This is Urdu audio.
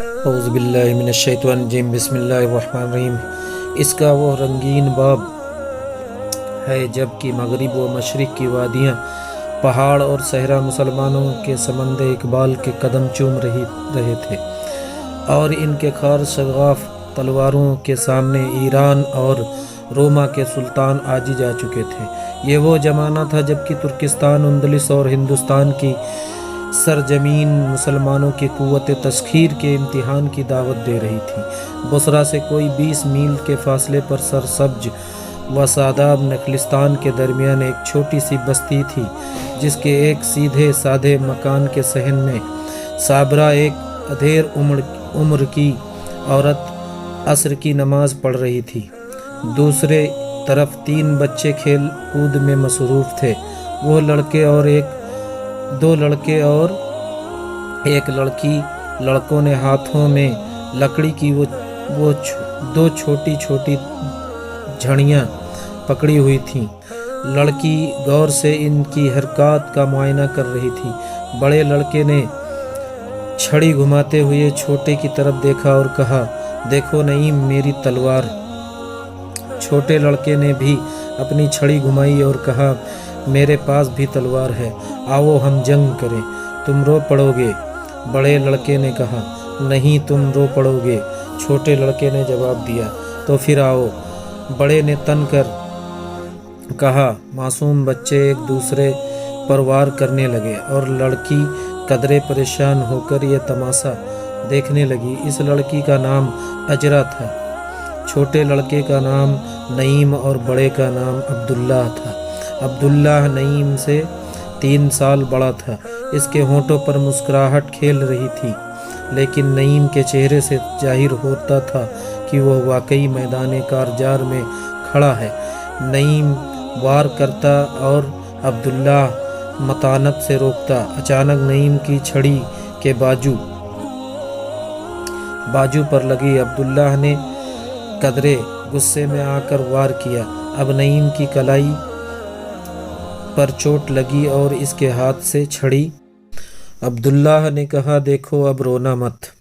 اعوذ باللہ من الشیطان الرجیم، بسم اللہ الرحمن الرحیم۔ اس کا وہ رنگین باب ہے جب کہ مغرب و مشرق کی وادیاں، پہاڑ اور صحرا مسلمانوں کے سمند اقبال کے قدم چوم رہے تھے، اور ان کے خار شگاف تلواروں کے سامنے ایران اور روما کے سلطان عاجز آ چکے تھے۔ یہ وہ زمانہ تھا جب کہ ترکستان، اندلس اور ہندوستان کی سرزمین مسلمانوں کی قوت تسخیر کے امتحان کی دعوت دے رہی تھی۔ بصرہ سے کوئی 20 میل کے فاصلے پر سرسبز و شاداب نخلستان کے درمیان ایک چھوٹی سی بستی تھی، جس کے ایک سیدھے سادے مکان کے صحن میں صابرہ، ایک ادھیر عمر کی عورت، عصر کی نماز پڑھ رہی تھی۔ دوسرے طرف 3 بچے کھیل کود میں مصروف تھے۔ وہ دو لڑکے اور ایک لڑکی۔ لڑکوں نے ہاتھوں میں لکڑی کی وہ 2 چھوٹی چھوٹی جھڑیاں پکڑی ہوئی تھیں۔ لڑکی غور سے ان کی حرکات کا معائنہ کر رہی تھی۔ بڑے لڑکے نے چھڑی گھماتے ہوئے چھوٹے کی طرف دیکھا اور کہا، "دیکھو نعیم، میری تلوار۔" چھوٹے لڑکے نے بھی اپنی چھڑی گھمائی اور کہا، "میرے پاس بھی تلوار ہے، آؤ ہم جنگ کریں، تم رو پڑو گے۔" بڑے لڑکے نے کہا، "نہیں، تم رو پڑو گے۔" چھوٹے لڑکے نے جواب دیا، "تو پھر آؤ۔" بڑے نے تن کر کہا۔ معصوم بچے ایک دوسرے پر وار کرنے لگے اور لڑکی قدرے پریشان ہو کر یہ تماشا دیکھنے لگی۔ اس لڑکی کا نام اجرا تھا۔ چھوٹے لڑکے کا نام نعیم اور بڑے کا نام عبداللہ تھا۔ عبداللہ نعیم سے 3 سال بڑا تھا۔ اس کے ہونٹوں پر مسکراہٹ کھیل رہی تھی، لیکن نعیم کے چہرے سے ظاہر ہوتا تھا کہ وہ واقعی میدان کارزار میں کھڑا ہے۔ نعیم وار کرتا اور عبداللہ متانت سے روکتا۔ اچانک نعیم کی چھڑی کے بازو پر لگی۔ عبداللہ نے قدرے غصے میں آ کر وار کیا۔ اب نعیم کی کلائی پر چوٹ لگی اور اس کے ہاتھ سے چھڑی۔ عبداللہ نے کہا، "دیکھو، اب رونا مت۔